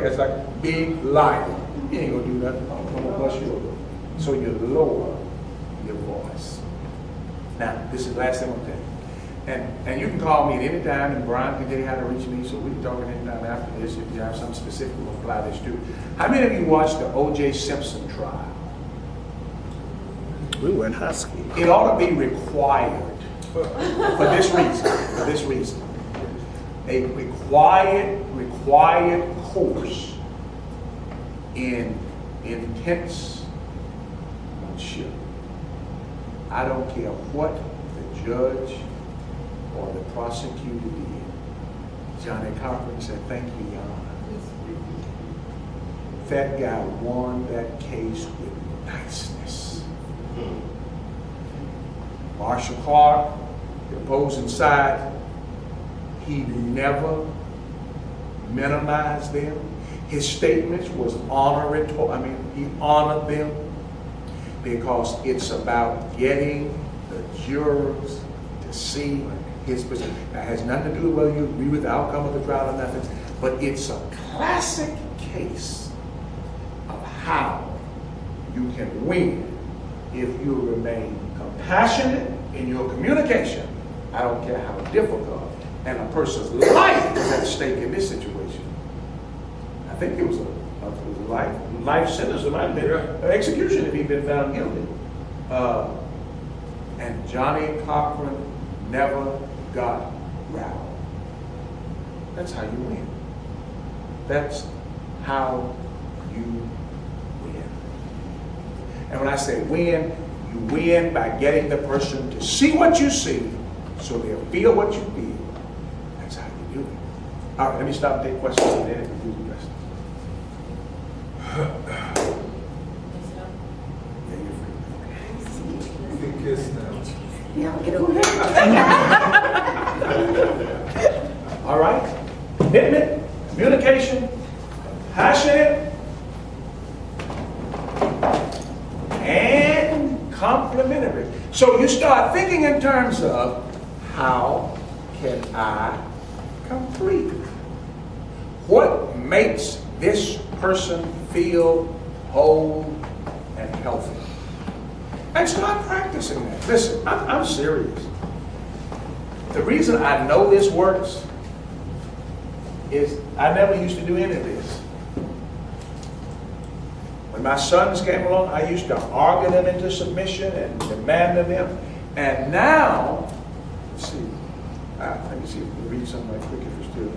great, it's like big lion. You ain't gonna do nothing. I'm gonna bust you over. So you lower your voice. Now, this is the last thing I'm telling you. And you can call me at any time, and Brian can tell you how to reach me, so we can talk at any time after this if you have something specific we'll apply this to. How many of you watched the O.J. Simpson trial? We went Husky. It ought to be required for this reason. A required course in intenseship. I don't care what the judge or the prosecutor did. Johnny Cochran said, "Thank you, Your Honor." That guy won that case with niceness. Marshall Clark, the opposing side, he never minimized them. His statements was honorable. He honored them because it's about getting the jurors to see his position. That has nothing to do with whether you agree with the outcome of the trial or nothing, but it's a classic case of how you can win if you remain compassionate in your communication. I don't care how difficult, and a person's life is at stake in this situation. I think it was a life sentence, it might have been an execution if he'd been found guilty. And Johnny Cochran never got rattled. That's how you win. That's how you win. And when I say win, you win by getting the person to see what you see so they'll feel what you feel. That's how you do it. All right, let me stop and take questions and then do the rest. Yeah, you're free. Big kiss now. Yeah, get over here. All right? Commitment, communication, passionate, and complimentary. So you start thinking in terms of how can I complete? What makes this person feel whole and healthy? And start practicing that. Listen, I'm serious. The reason I know this works is I never used to do any of this. When my sons came along, I used to argue them into submission and demand of them. And now, let's see. Let me see if we can read something right quick if we're still.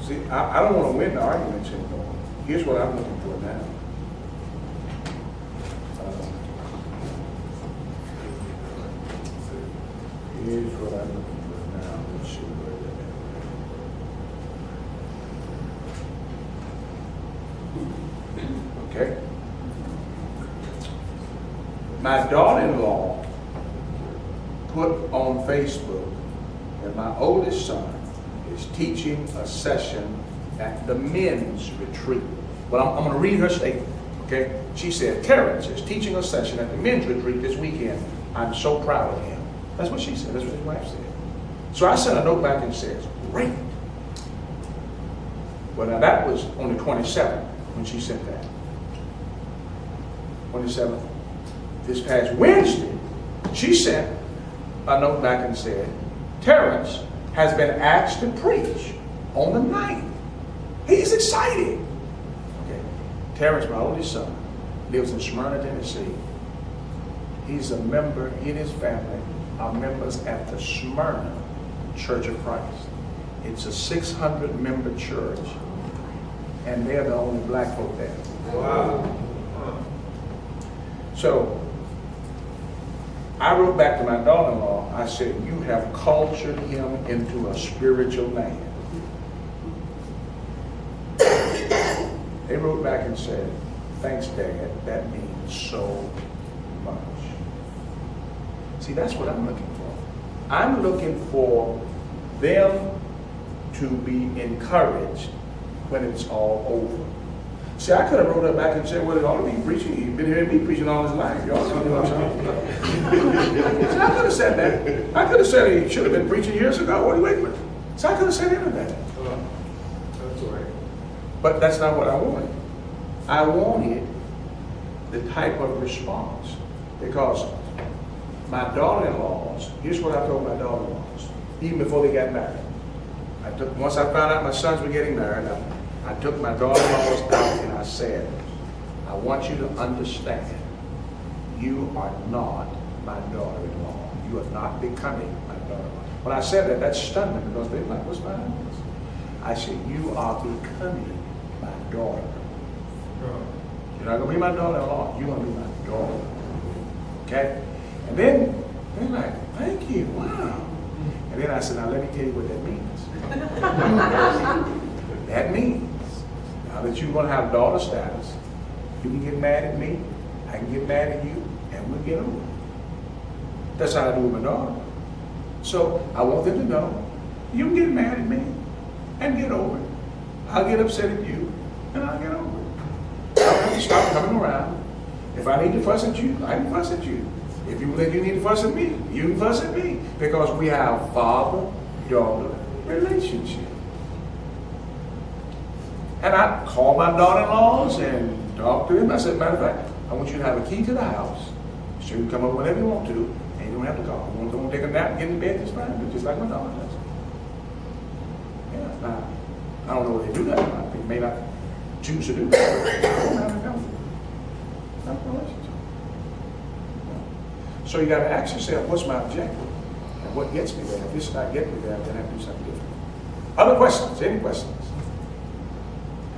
See, I don't want to win the arguments anymore. Here's what I'm looking for now. Here's what I'm looking for now. Let's see where they're at. Okay. My daughter-in-law put on Facebook that my oldest son is teaching a session at the men's retreat. Well, I'm going to read her statement, okay? She said, Terrence is teaching a session at the men's retreat this weekend. I'm so proud of him. That's what she said. That's what his wife said. So I sent a note back and says, great. Well, now that was on the 27th when she sent that. 27th. This past Wednesday, she sent a note back and said, Terrence has been asked to preach on the 9th. He's excited. Okay. Terrence, my oldest son, lives in Smyrna, Tennessee. He's a member, he and his family are members at the Smyrna Church of Christ. It's a 600-member church, and they're the only black folk there. Wow. So I wrote back to my daughter-in-law. I said, you have cultured him into a spiritual man. They wrote back and said, thanks, Dad. That means so much. See, that's what I'm looking for. I'm looking for them to be encouraged when it's all over. See, I could have wrote her back and said, well, it ought to be preaching. He's been hearing me preaching all his life. Y'all see what I'm saying? See, I could have said that. I could have said he should have been preaching years ago. What are you waiting for? So I could have said any of that. right. But that's not what I wanted. I wanted the type of response, because my daughter-in-laws, here's what I told my daughter-in-laws, even before they got married. Once I found out my sons were getting married, I took my daughter-in-laws out and I said, I want you to understand, you are not my daughter-in-law. You are not becoming my daughter-in-law. When I said that stunned them, because they're like, what's behind this? I said, you are becoming my daughter. You're not going to be my daughter-in-law. You're going to be my daughter. Okay? And then they're like, thank you, wow. And then I said, now let me tell you what that means. That means, now that you're going to have daughter status, you can get mad at me, I can get mad at you, and we'll get over it. That's how I do with my daughter. So I want them to know, you can get mad at me and get over it. I'll get upset at you, and I'll get over it. I don't have to stop coming around. If I need to fuss at you, I can fuss at you. If you think you need to fuss at me, you can fuss at me. Because we have father-daughter relationship. And I call my daughter-in-laws and talk to them. I said, matter of fact, I want you to have a key to the house. So you can come up whenever you want to, and you don't have to call. You want to take a nap and get in bed, it's fine. Just like my daughter does. Yeah, now, I don't know if they do that or not. They may not choose to do that. I don't have a relationship. So you got to ask yourself, what's my objective? And what gets me there? If this is not getting me there, then I have to do something different. Other questions? Any questions?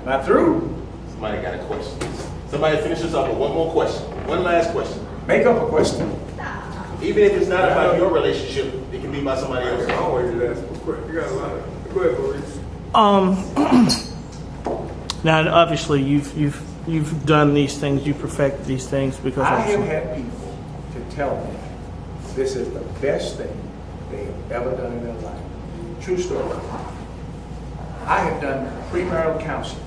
Am I through? Somebody got a question. Somebody finish this up with one more question. One last question. Make up a question. Even if it's not about your relationship, it can be about somebody else. I always ask a question. You got a lot of. Go ahead, Maurice. Now, obviously, you've done these things, you perfected these things because I have had people to tell me this is the best thing they have ever done in their life. True story. I have done premarital counseling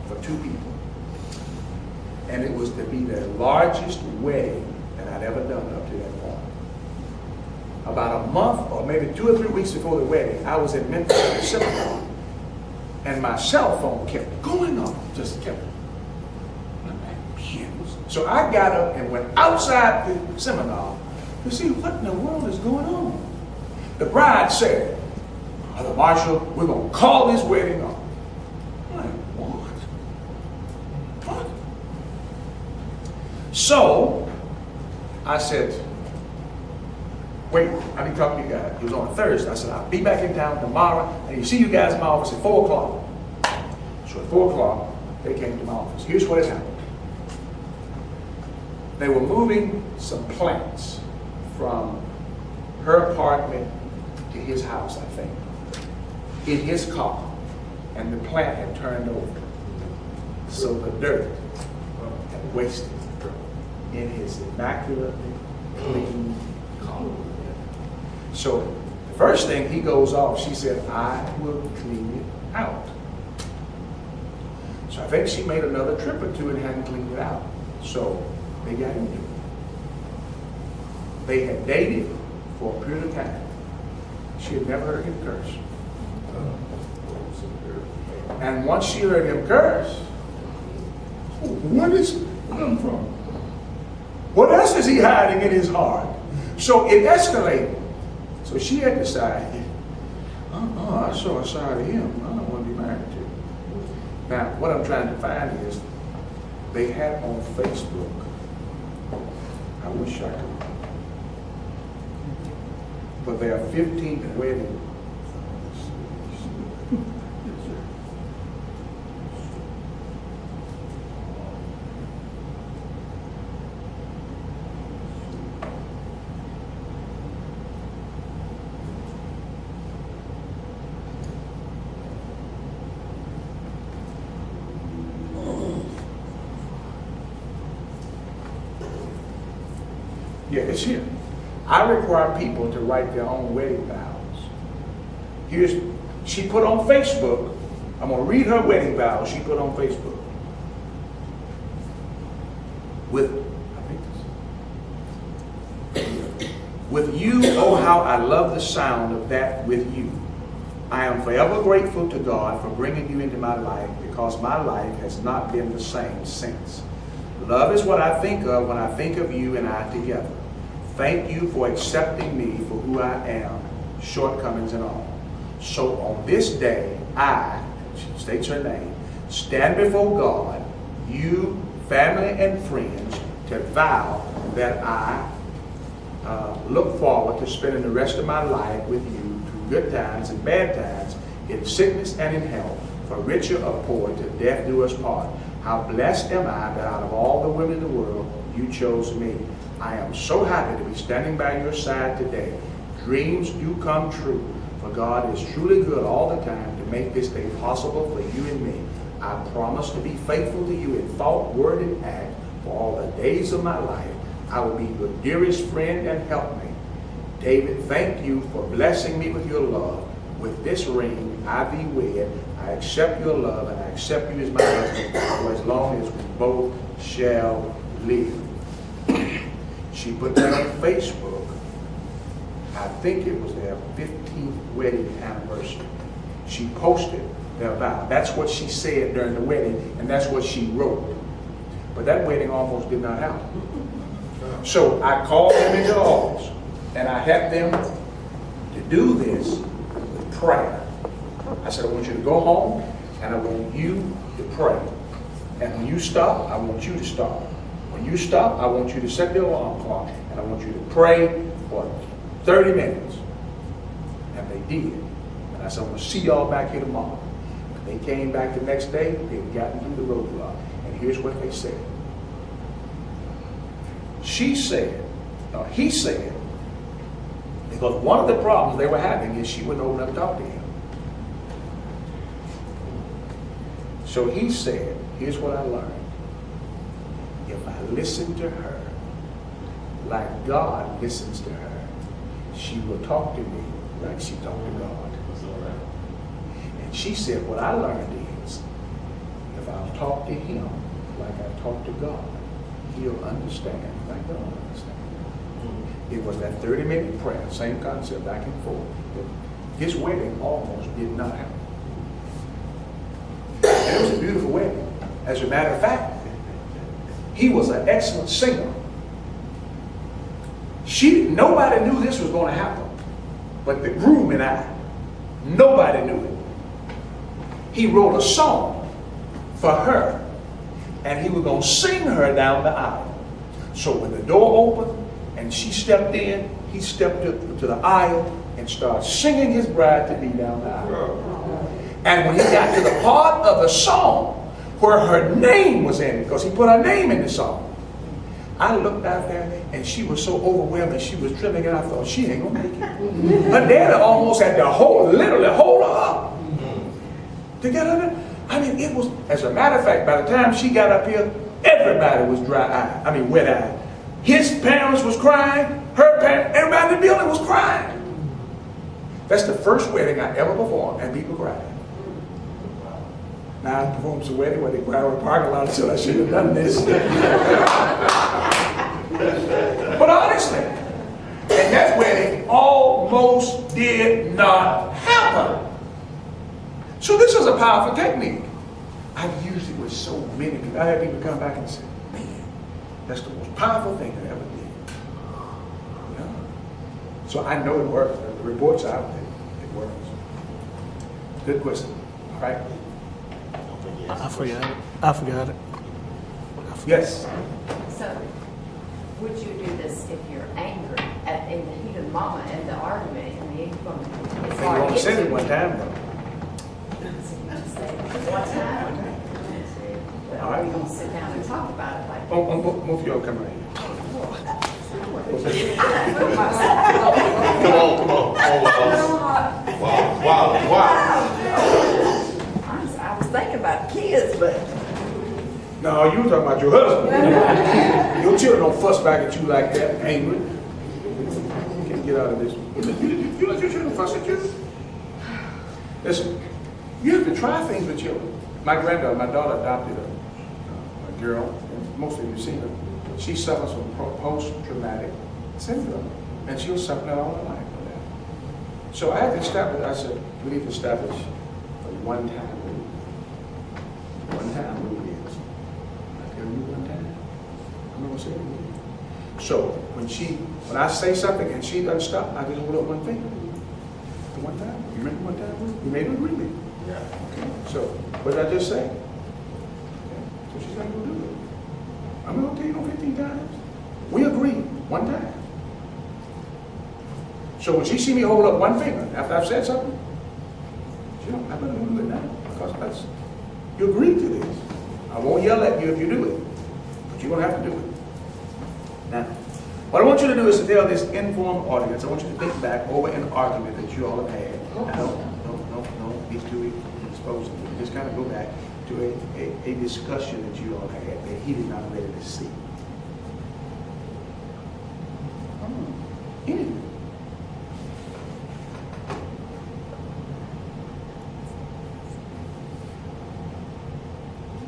for 2 people. And it was to be the largest wedding that I'd ever done up to that point. About a month or maybe 2 or 3 weeks before the wedding, I was in Memphis at a seminar, and my cell phone kept going off, just kept. So I got up and went outside the seminar to see what in the world is going on. The bride said, Brother Marshall, we're going to call this wedding off. I'm like, what? What? So I said, wait, I need to talk to you guys. It was on a Thursday. I said, I'll be back in town tomorrow, and you see you guys in my office at 4 o'clock. So at 4 o'clock, they came to my office. Here's what had happened. They were moving some plants from her apartment to his house, I think, in his car, and the plant had turned over. So the dirt had wasted in his immaculately clean car. So the first thing he goes off, she said, I will clean it out. So I think she made another trip or 2 and hadn't cleaned it out. So they got into it. They had dated for a period of time. She had never heard him curse. And once she heard him curse, where does it come from? What else is he hiding in his heart? So it escalated. So she had decided, I saw a side of him I don't want to be married to. Now, what I'm trying to find is, they had on Facebook, I wish I could, but there are 15 weddings. Yeah, it's here. I require people to write their own wedding vows. She put on Facebook, I'm going to read her wedding vows she put on Facebook. With you, oh how I love the sound of that with you. I am forever grateful to God for bringing you into my life because my life has not been the same since. Love is what I think of when I think of you and I together. Thank you for accepting me for who I am, shortcomings and all. So on this day, I, she states her name, stand before God, you, family and friends, to vow that I look forward to spending the rest of my life with you through good times and bad times, in sickness and in health, for richer or poor, till death do us part. How blessed am I that out of all the women in the world, you chose me. I am so happy to be standing by your side today. Dreams do come true, for God is truly good all the time to make this day possible for you and me. I promise to be faithful to you in thought, word, and act for all the days of my life. I will be your dearest friend and helpmate. David, thank you for blessing me with your love. With this ring, I thee wed. I accept your love and I accept you as my husband for as long as we both shall live. She put that on Facebook. I think it was their 15th wedding anniversary. She posted their vow. That's what she said during the wedding, and that's what she wrote. But that wedding almost did not happen. So I called them into the office, and I had them to do this with prayer. I said, I want you to go home, and I want you to pray. And when you stop, I want you to stop. When you stop, I want you to set the alarm clock, and I want you to pray for 30 minutes. And they did. And I said, I'm going to see y'all back here tomorrow. When they came back the next day, they had gotten through the roadblock. And here's what they said. He said, because one of the problems they were having is she wouldn't open up and talk to him. So he said, here's what I learned. If I listen to her like God listens to her, she will talk to me like she talked to God. And she said, what I learned is, if I'll talk to him like I talk to God, he'll understand like God understands. It was that 30-minute prayer, same concept, back and forth. His wedding almost did not happen. And it was a beautiful wedding. As a matter of fact, he was an excellent singer. Nobody knew this was going to happen, but the groom and I. Nobody knew it. He wrote a song for her, and he was going to sing her down the aisle. So when the door opened and she stepped in, he stepped up to the aisle and started singing his bride to be down the aisle. And when he got to the part of the song where her name was in it, because he put her name in the song, I looked out there and she was so overwhelmed and she was trembling, and I thought, she ain't gonna make it. Her daddy almost had to literally hold her up to get her there. I mean, it was, as a matter of fact, by the time she got up here, everybody was wet-eyed. His parents was crying, her parents, everybody in the building was crying. That's the first wedding I ever performed, and people cried. Now I performed some wedding where they cried in the parking lot, so I should have done this. But honestly, and that wedding almost did not happen. So this is a powerful technique. I've used it with so many people. I had people come back and say, man, that's the most powerful thing I ever did. You know? So I know it works. The report's out there. It works. Good question. All right. I forgot it. Yes. So, would you do this if you're angry in the heat of the moment and the argument? I mean, it's You only said it one time, though. One time. But All are right. we going to sit down and talk about it like? Move your camera here. Come on. Wow. I was thinking about kids, but No, you were talking about your husband. Your children don't fuss back at you like that, angry. You can't get out of this. You let your children fuss at you? Listen, you have to try things with children. My daughter adopted a girl, and most of you have seen her. She suffers from post-traumatic syndrome, and she'll suffer that all her life for that. So I had to establish, I said, we need to establish a one-time rule. One-time rule is, I tell you one time, I'm not gonna say it again. So when I say something and she doesn't stop, I just hold up one finger. The one time, you remember one time? You made an agreement. Yeah. Okay. So what did I just say? Okay. So she's not gonna do it. I'm not gonna tell you no 15 times. We agreed one time. So when she see me hold up one finger after I've said something, she don't, I better do it now because you agreed to this. I won't yell at you if you do it, but you're gonna have to do it. Now, what I want you to do is to tell this informed audience, I want you to think back over an argument that you all have had. No, these two exposed to it. Just kind of go back to a discussion that you all had that he did not ready to see. Anything.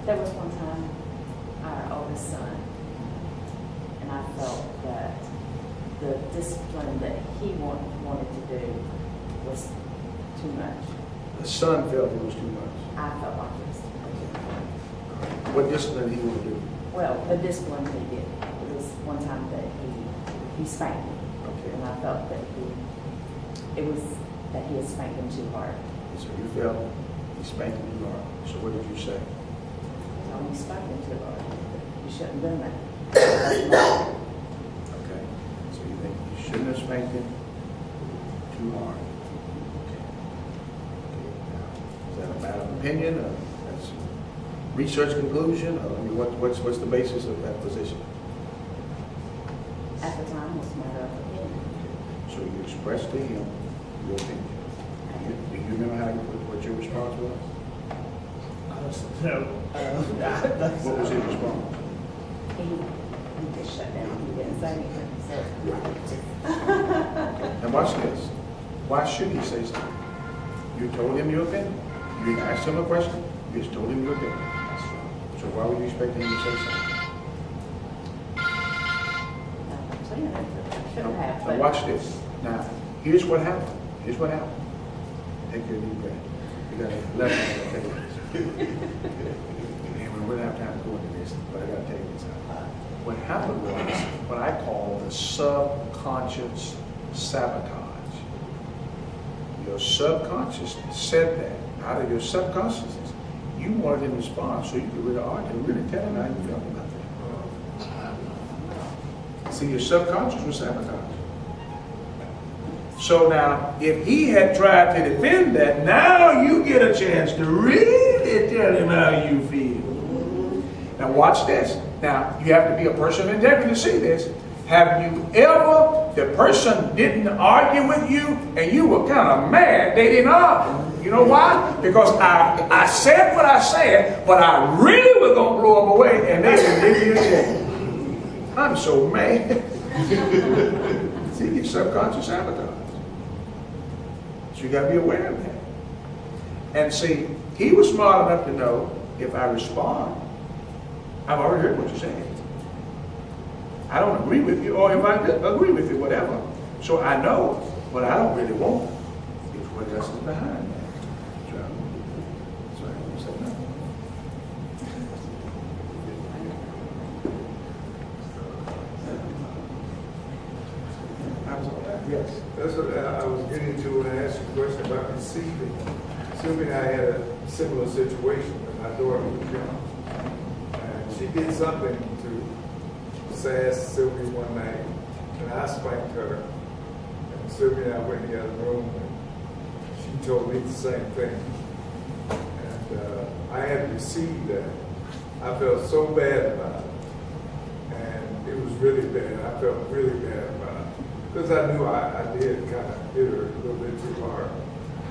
There was one time, our oldest son, and I felt that the discipline that he wanted to do was too much. The son felt it was too much. I felt like it was too much. What discipline did he want to do? Well, the discipline he did, it was one time that he spanked me. Okay. And I felt that it was that he had spanked him too hard. So you felt he spanked you hard. So what did you say? So he spanked him too hard. You shouldn't have done that. Okay. So you think you shouldn't have spanked him too hard? Okay. Now, is that a matter of opinion or that's research conclusion? Or I mean, what's the basis of that position? At the time, it was a matter of opinion. So you expressed to him your opinion. Do you remember what your response was? No. What was his response? He just shut down. He didn't say anything. So, And watch this. Why should he say something? You told him your opinion. You didn't ask him a question. You just told him your opinion. So why would you expect him to say something? I'm saying that I shouldn't have. Now But watch this. Now, here's what happened. Here's what happened. Take your deep breath. You got 11 minutes to take this. And we don't have time to go into this, but I got to tell you this. What happened was what I call the subconscious sabotage. Your subconscious said that. Out of your subconsciousness, you wanted him to respond so you could really argue and really tell him how you felt about that. See, your subconscious was sabotaged. So now, if he had tried to defend that, now you get a chance to really tell him how you feel. Now watch this. Now, you have to be a person of integrity to see this. Have you ever, the person didn't argue with you and you were kind of mad they didn't argue? You know why? Because I said what I said, but I really was going to blow them away and they didn't give you a chance. I'm so mad. See, your subconscious sabotage. So you got to be aware of that. And see, he was smart enough to know if I respond, I've already heard what you're saying. I don't agree with you, or if I agree with you, whatever. So I know what I don't really want is what else is behind that. So I don't say no. Yes. That's what I was getting to when I asked you a question about receiving. Assuming I had a similar situation when my daughter was young. And she did something to sass Sylvia one night, and I spanked her. And Sylvia and I went in the other room, and she told me the same thing. And I had received that. I felt so bad about it. And it was really bad. I felt really bad about it. Because I knew I did kind of hit her a little bit too hard.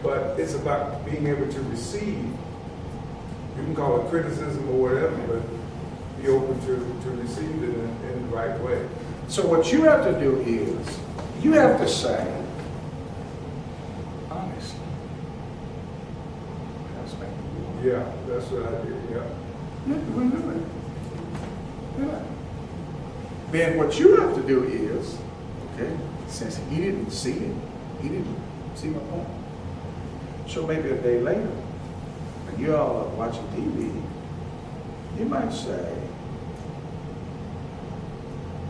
But it's about being able to receive. You can call it criticism or whatever, but be open to receive it in the right way. So what you have to do is, you have to say, honestly, I spanked you. Yeah, that's what I did, yeah. Yeah, we're doing it. Yeah. Then what you have to do is, okay, since he didn't see it, he didn't See my point? So maybe a day later, when you all are watching TV, you might say,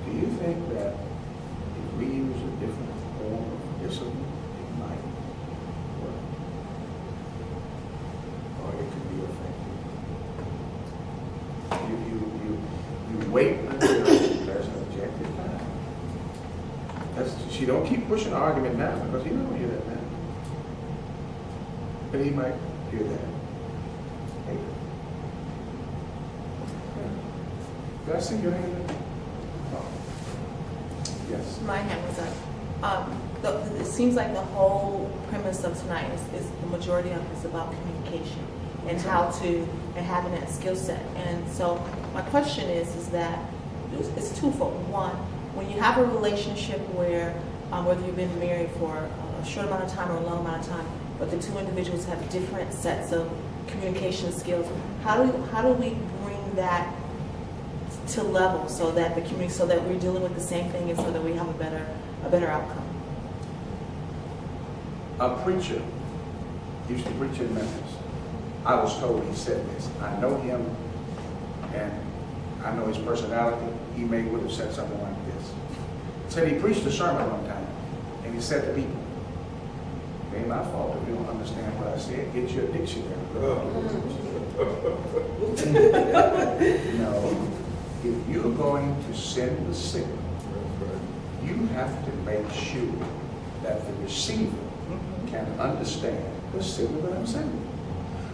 do you think that if we use a different form of discipline, it might work? Or it could be effective? You wait until there's an objective time. She don't keep pushing the argument now because you don't hear that now. But he might hear that later. Did I see your hand? Oh. Yes. My hand was up. It seems like the whole premise of tonight is the majority of it is about communication and how to, and having that skill set. And so my question is that it's twofold. One, when you have a relationship where, whether you've been married for a short amount of time or a long amount of time, but the two individuals have different sets of communication skills, how do we bring that to level so that the community, so that we're dealing with the same thing and so that we have a better outcome? A preacher used to preach in Memphis. I was told he said this. I know him and I know his personality. He would have said something like this. He said he preached a sermon one time and he said to people, it ain't my fault if you don't understand what I said. Get your dictionary. No, if you're going to send the signal, you have to make sure that the receiver can understand the signal that I'm sending.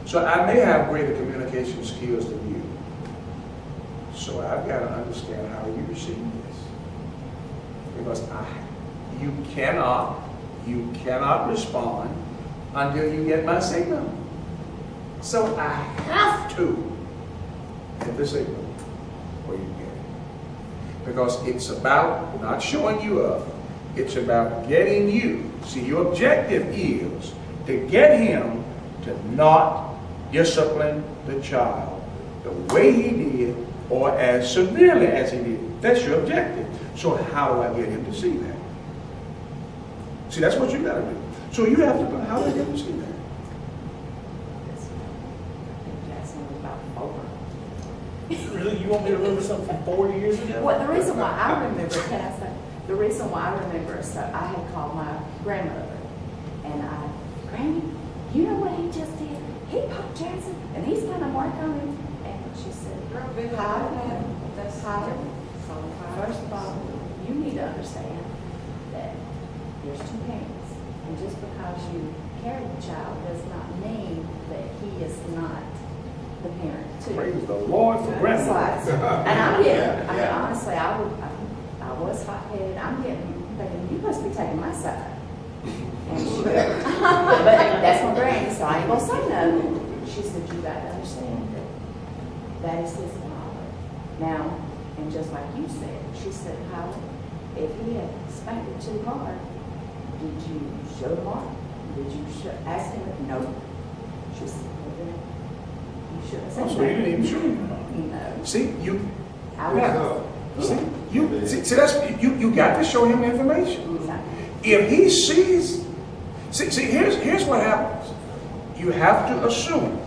So I may have greater communication skills than you. So I've got to understand how you receive this. Because you cannot respond until you get my signal. So I have to get the signal where you get it. Because it's about not showing you up. It's about getting you. See, your objective is to get him to not discipline the child the way he did or as severely as he did. That's your objective. So how do I get him to see that? See, that's what you got to do. So you have to, how do I get him to see that? Jackson was about 4. Really? You want me to remember something from 4 years ago? Well, the reason why I remember, can I say, the reason why I remember, so I had called my grandmother, and Granny, you know what he just did? He popped Jackson, and he's going to work on him. And she said, first of all, you need to understand that there's 2 parents, and just because you carry the child does not mean that he is not the parent too. Praise the Lord for grandma. And I'm getting, I mean, honestly, I was hot-headed. I'm thinking, you must be taking my side. And she, but that's my granny, so I ain't gonna say nothing. She said, you got to understand that is his father. Now, and just like you said, she said, Howard, if he had spanked it too hard, did you show the mark? Did you ask him? No. She said, well, then you should have said So you didn't even show him. no. See, I was. see, that's, you got to show him information. If he sees, see, here's what happens. You have to assume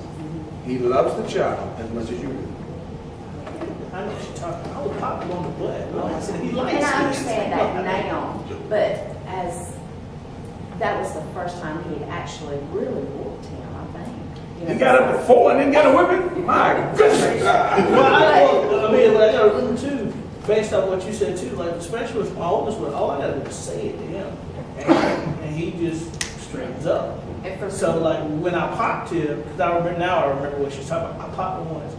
he loves the child as much as you do. I know what you're talking about. I was popping on the butt. I said, he likes And I it. understand that now, but as that was the first time he had actually really whooped him, I think. You know, He got up at 4 and didn't get a whipping? My goodness. Well, I mean, I gotta remember too, based on what you said too, like especially with my oldest one, all I gotta do is say it to him, and he just straightens up. And for So me, like when I popped him, because I remember what she's talking about. I popped him once.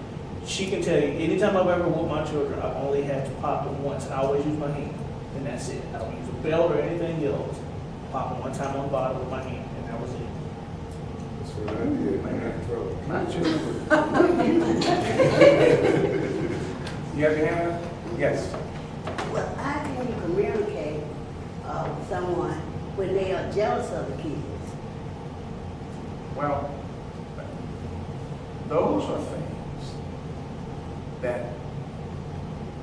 She can tell you anytime I've ever whooped my children, I've only had to pop them once. I always use my hand, and that's it. I don't use a belt or anything else. Pop them one time on the bottom with my hand, and that was it. That's what I did. I got in trouble. My children. You have your hand up? Yes. Well, how can you communicate with someone when they are jealous of the kids? Well, those are things that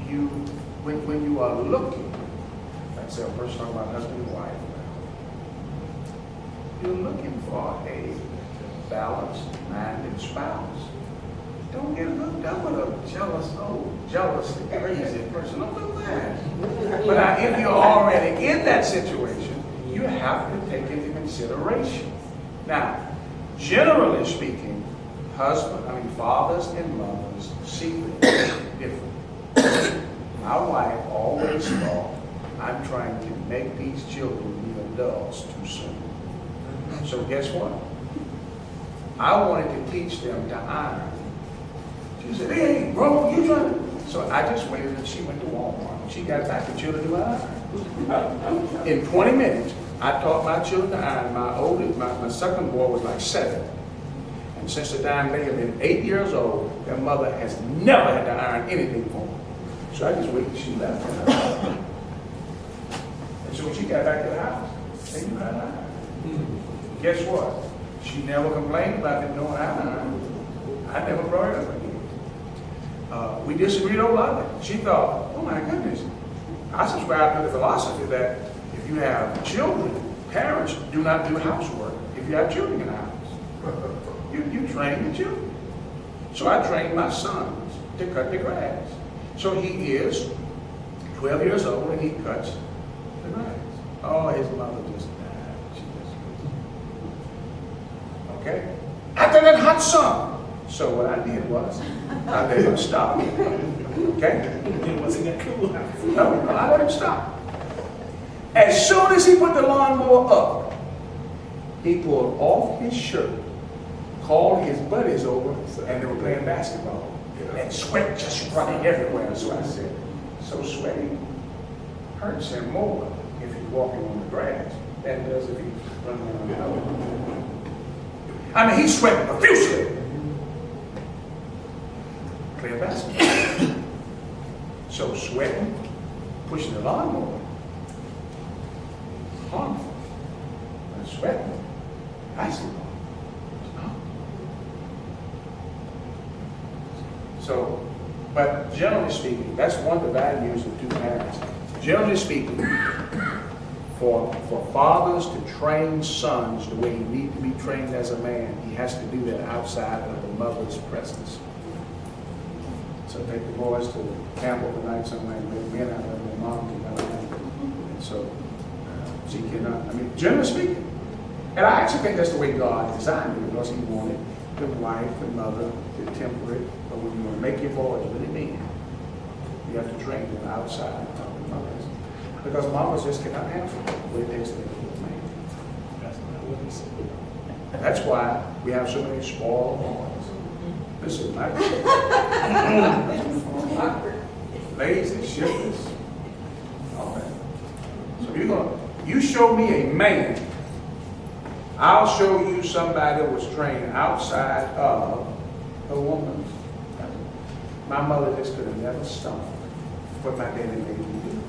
you, when you are looking, let's say a person talking about husband and wife, you're looking for a balanced minded spouse. Don't get hooked up with a jealous, crazy person. Don't do that. But now, if you're already in that situation, you have to take into consideration. Now, generally speaking, fathers and mothers see things different. My wife always thought, I'm trying to make these children be adults too soon. So guess what? I wanted to teach them to iron. She said, hey, bro, you trying to... So I just waited until she went to Walmart. When she got back, the children to iron. In 20 minutes, I taught my children to iron. My second boy was like 7. And since the time they have been 8 years old, their mother has never had to iron anything for them. So I just waited until she left. And so when she got back to the house, they knew how to iron. Guess what? She never complained about them knowing how to iron. I never brought it up again. We disagreed over a lot of it. She thought, oh my goodness. I subscribe to the philosophy that if you have children, parents do not do housework if you have children in the house. You train the children. So I trained my sons to cut the grass. So he is 12 years old and he cuts the grass. Oh, his mother just died. She just... Okay? After that hot sun. So what I did was, I let him stop. Okay? It wasn't that cool. No, I let him stop. As soon as he put the lawnmower up, he pulled off his shirt, called his buddies over, and they were playing basketball. And sweat just running everywhere. So I said, so sweating hurts him more if he's walking on the grass than it does if he's running around the house. I mean, he's sweating profusely. Playing basketball. So sweating, pushing the lawnmower, harmful. And sweating, basketball. So, but generally speaking, that's one of the values of two parents. Generally speaking, for fathers to train sons the way he needs to be trained as a man, he has to do that outside of the mother's presence. So take the boys to camp overnight somewhere and let men out of their mom cannot handle it. And so she cannot, I mean, generally speaking. And I actually think that's the way God designed it, because he wanted the wife, the mother, to temper it. But when you want to make your boys really mean, you have to train them outside of the mothers. Because mamas just cannot handle what it takes to make a man. That's why we have so many spoiled boys. Listen, my lazy, shiftless, all that. So you show me a man, I'll show you somebody that was trained outside of a woman. My mother just could have never stomached what my daddy made me do.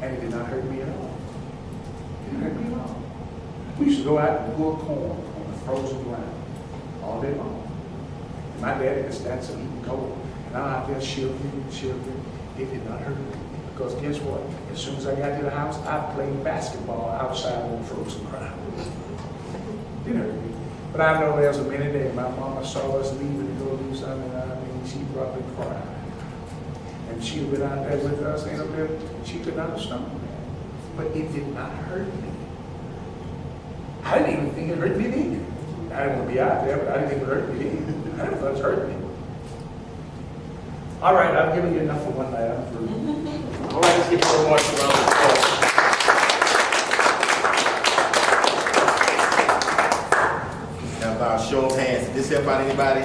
And it did not hurt me at all. It didn't hurt me at all. We used to go out and pull corn on the frozen ground all day long. And my daddy could stand some eating cold. And I'm out there shivering. It did not hurt me. Because guess what? As soon as I got to the house, I played basketball outside on the frozen ground. It didn't hurt me. But I know there's a minute there, my mama saw us leaving to go do something, and I mean, she probably cried. And she had been out there with us, and up there, she could not have stomached that. But it did not hurt me. I didn't even think it hurt me then. I didn't want to be out there, but I didn't think it hurt me then. I didn't think it hurt me. All right, I've given you enough for one night. I'm through. All right, let's give her a much round of applause. Now, by a show of hands, did this help out anybody?